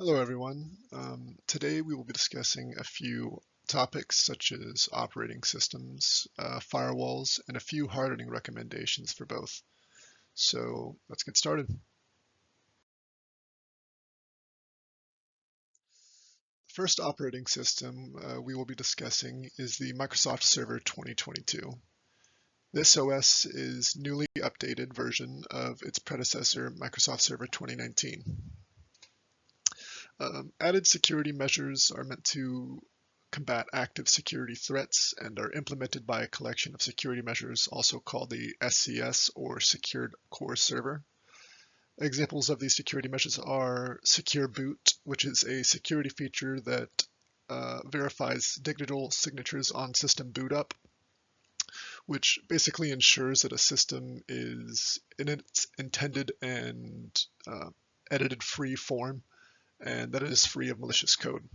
Hello, everyone. Today we will be discussing a few topics such as operating systems, firewalls, and a few hardening recommendations for both. So let's get started. The first operating system we will be discussing is the Microsoft Server 2022. This OS is newly updated version of its predecessor, Microsoft Server 2019. Added security measures are meant to combat active security threats and are implemented by a collection of security measures, also called the SCS or Secured Core Server. Examples of these security measures are Secure Boot, which is a security feature that verifies digital signatures on system boot up, which basically ensures that a system is in its intended and edited free form and that it is free of malicious code.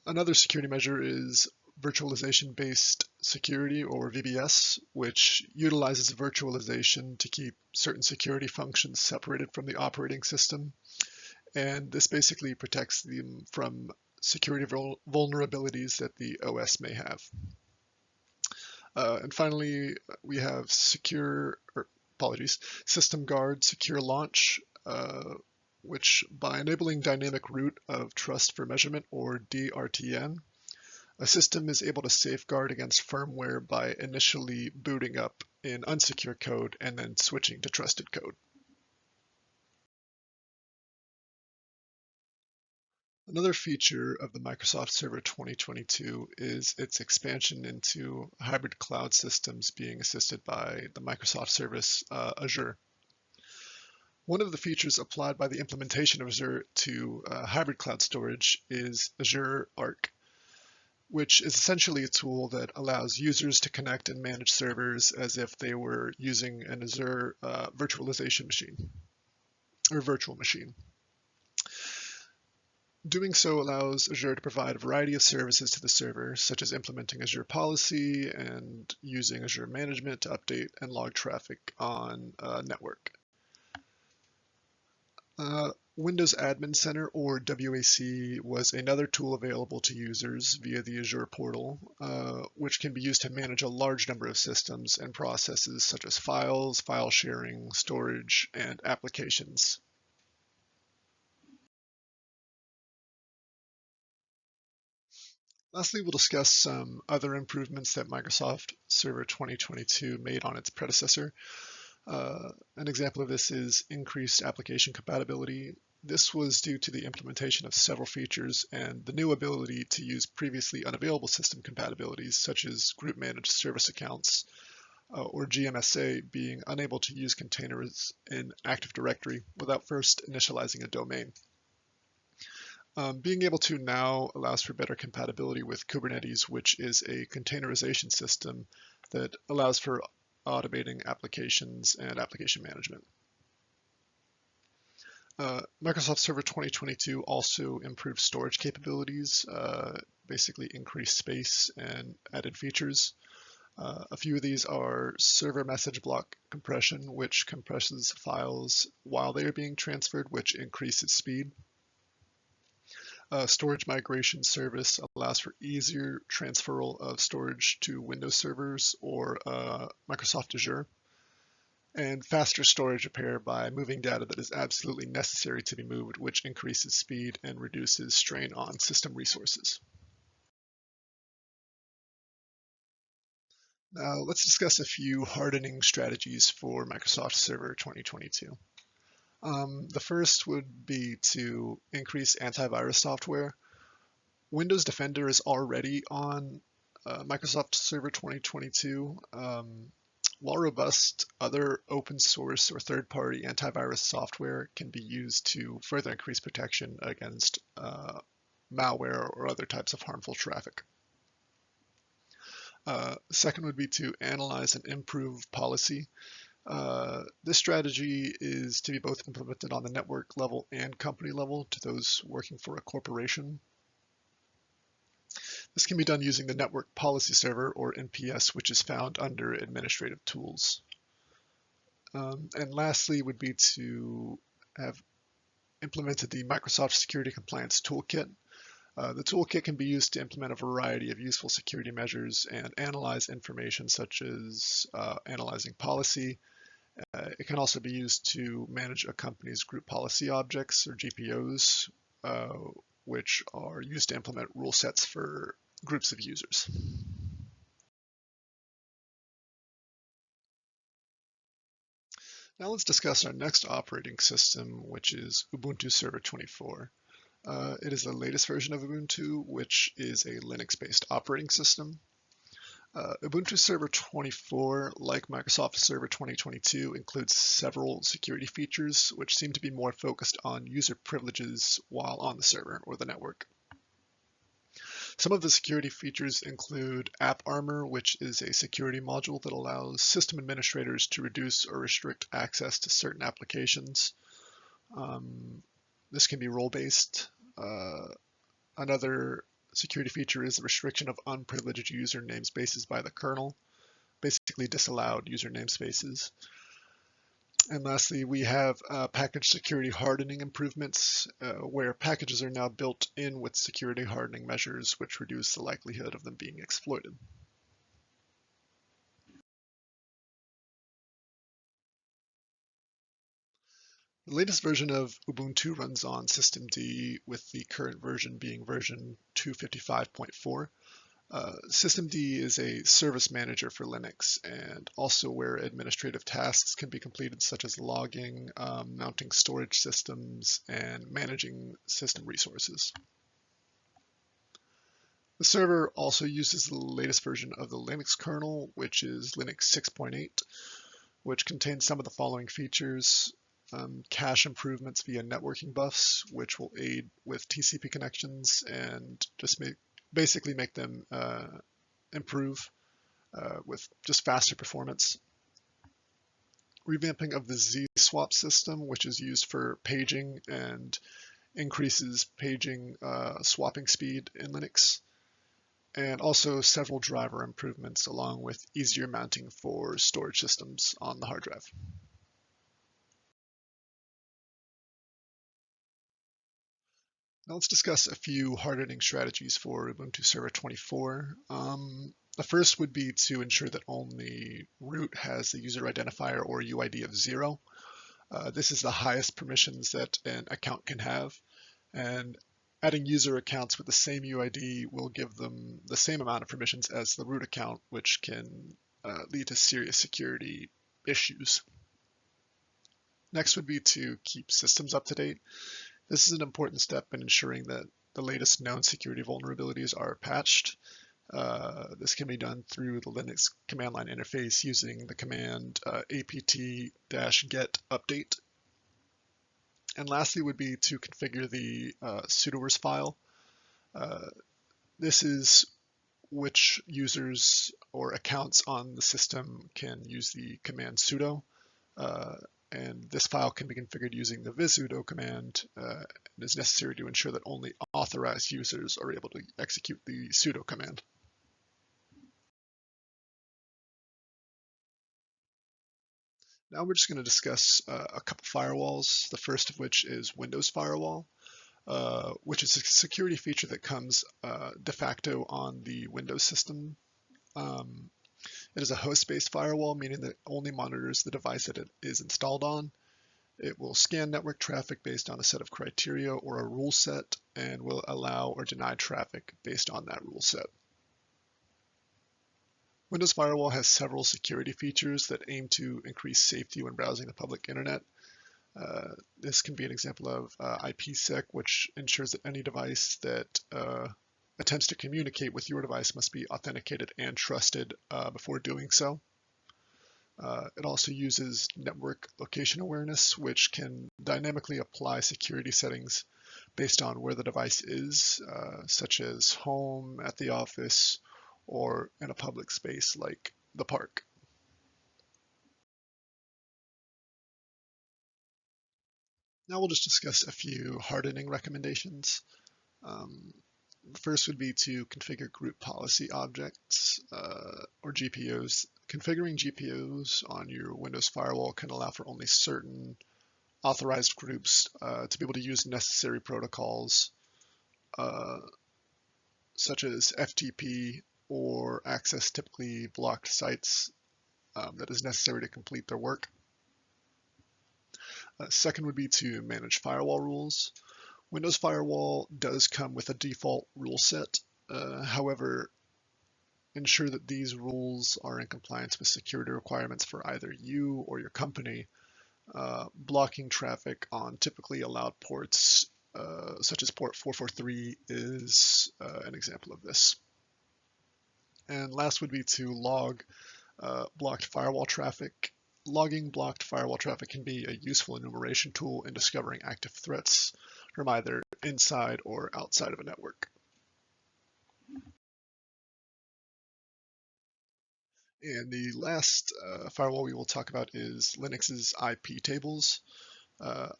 Another security measure is virtualization-based security, or VBS, which utilizes virtualization to keep certain security functions separated from the operating system. And this basically protects them from security vulnerabilities that the OS may have. And finally, we have System Guard Secure Launch, which by enabling dynamic root of trust for measurement, or DRTN, a system is able to safeguard against firmware by initially booting up in unsecure code and then switching to trusted code. Another feature of the Microsoft Server 2022 is its expansion into hybrid cloud systems being assisted by the Microsoft service Azure. One of the features applied by the implementation of Azure to hybrid cloud storage is Azure Arc, which is essentially a tool that allows users to connect and manage servers as if they were using an Azure virtualization machine or virtual machine. Doing so allows Azure to provide a variety of services to the server, such as implementing Azure policy and using Azure management to update and log traffic on a network. Windows Admin Center, or WAC, was another tool available to users via the Azure portal, which can be used to manage a large number of systems and processes such as files, file sharing, storage, and applications. Lastly, we'll discuss some other improvements that Microsoft Server 2022 made on its predecessor. An example of this is increased application compatibility. This was due to the implementation of several features and the new ability to use previously unavailable system compatibilities, such as group managed service accounts, or GMSA, being unable to use containers in Active Directory without first initializing a domain. Being able to now allows for better compatibility with Kubernetes, which is a containerization system that allows for automating applications and application management. Microsoft Server 2022 also improved storage capabilities, basically increased space and added features. A few of these are server message block compression, which compresses files while they are being transferred, which increases speed. Storage migration service allows for easier transferal of storage to Windows servers or Microsoft Azure, and faster storage repair by moving data that is absolutely necessary to be moved, which increases speed and reduces strain on system resources. Now let's discuss a few hardening strategies for Microsoft Server 2022. The first would be to increase antivirus software. Windows Defender is already on Microsoft Server 2022. While robust, other open source or third-party antivirus software can be used to further increase protection against malware or other types of harmful traffic. Second would be to analyze and improve policy. This strategy is to be both implemented on the network level and company level to those working for a corporation. This can be done using the Network Policy Server, or NPS, which is found under Administrative Tools. And lastly would be to have implemented the Microsoft Security Compliance Toolkit. The toolkit can be used to implement a variety of useful security measures and analyze information such as analyzing policy. It can also be used to manage a company's group policy objects, or GPOs, which are used to implement rule sets for groups of users. Now let's discuss our next operating system, which is Ubuntu Server 24. It is the latest version of Ubuntu, which is a Linux-based operating system. Ubuntu Server 24, like Microsoft Server 2022, includes several security features which seem to be more focused on user privileges while on the server or the network. Some of the security features include AppArmor, which is a security module that allows system administrators to reduce or restrict access to certain applications. This can be role-based. Another security feature is the restriction of unprivileged user namespaces by the kernel, basically disallowed user namespaces. And lastly, we have package security hardening improvements, where packages are now built in with security hardening measures, which reduce the likelihood of them being exploited. The latest version of Ubuntu runs on systemd, with the current version being version 255.4. Systemd is a service manager for Linux, and also where administrative tasks can be completed, such as logging, mounting storage systems, and managing system resources. The server also uses the latest version of the Linux kernel, which is Linux 6.8, which contains some of the following features. Cache improvements via networking buffs, which will aid with TCP connections and just basically make them improve with just faster performance. Revamping of the Z-swap system, which is used for paging and increases paging swapping speed in Linux. And also several driver improvements along with easier mounting for storage systems on the hard drive. Now let's discuss a few hardening strategies for Ubuntu Server 24. The first would be to ensure that only root has the user identifier or UID of 0. This is the highest permissions that an account can have, and adding user accounts with the same UID will give them the same amount of permissions as the root account, which can lead to serious security issues. Next would be to keep systems up to date. This is an important step in ensuring that the latest known security vulnerabilities are patched. This can be done through the Linux command line interface using the command apt-get update. And lastly would be to configure the sudoers file. This is which users or accounts on the system can use the command sudo. And this file can be configured using the visudo command and is necessary to ensure that only authorized users are able to execute the sudo command. Now we're just going to discuss a couple firewalls, the first of which is Windows Firewall, which is a security feature that comes de facto on the Windows system. It is a host-based firewall, meaning that it only monitors the device that it is installed on. It will scan network traffic based on a set of criteria or a rule set, and will allow or deny traffic based on that rule set. Windows Firewall has several security features that aim to increase safety when browsing the public internet. This can be an example of IPsec, which ensures that any device that attempts to communicate with your device must be authenticated and trusted before doing so. It also uses network location awareness, which can dynamically apply security settings based on where the device is, such as home, at the office, or in a public space like the park. Now we'll just discuss a few hardening recommendations. The first would be to configure group policy objects or GPOs. Configuring GPOs on your Windows Firewall can allow for only certain authorized groups to be able to use necessary protocols uh, such as FTP or access typically blocked sites that is necessary to complete their work. Second would be to manage firewall rules. Windows Firewall does come with a default rule set. However, ensure that these rules are in compliance with security requirements for either you or your company. Blocking traffic on typically allowed ports, such as port 443, is an example of this. And last would be to log blocked firewall traffic. Logging blocked firewall traffic can be a useful enumeration tool in discovering active threats from either inside or outside of a network. And the last firewall we will talk about is Linux's IP tables.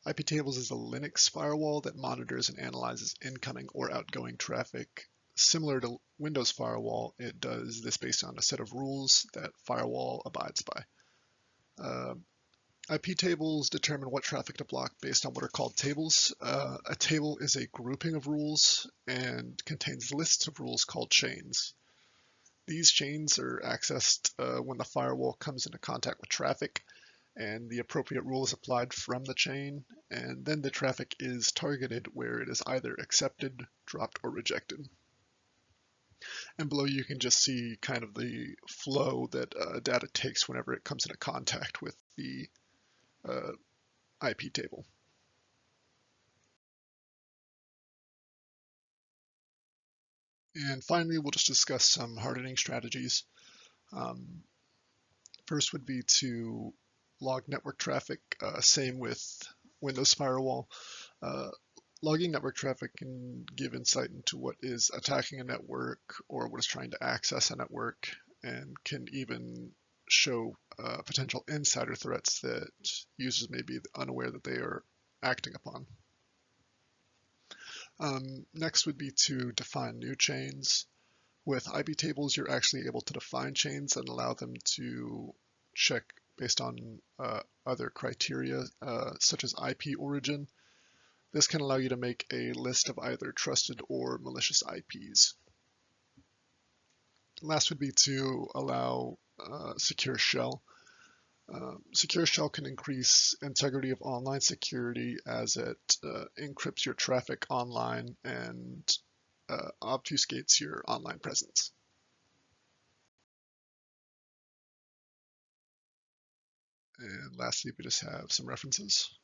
IP tables is a Linux firewall that monitors and analyzes incoming or outgoing traffic. Similar to Windows Firewall, it does this based on a set of rules that Firewall abides by. IP tables determine what traffic to block based on what are called tables. A table is a grouping of rules and contains lists of rules called chains. These chains are accessed when the firewall comes into contact with traffic, and the appropriate rule is applied from the chain, and then the traffic is targeted where it is either accepted, dropped, or rejected. And below you can just see kind of the flow that data takes whenever it comes into contact with the IP table. And finally, we'll just discuss some hardening strategies. Um, First would be to log network traffic, same with Windows Firewall. Uh, Logging network traffic can give insight into what is attacking a network or what is trying to access a network, and can even show potential insider threats that users may be unaware that they are acting upon. Next would be to define new chains. With IP tables, you're actually able to define chains and allow them to check based on other criteria, such as IP origin. This can allow you to make a list of either trusted or malicious IPs. Last would be to allow secure shell. Secure shell can increase integrity of online security as it encrypts your traffic online and obfuscates your online presence. And lastly, we just have some references.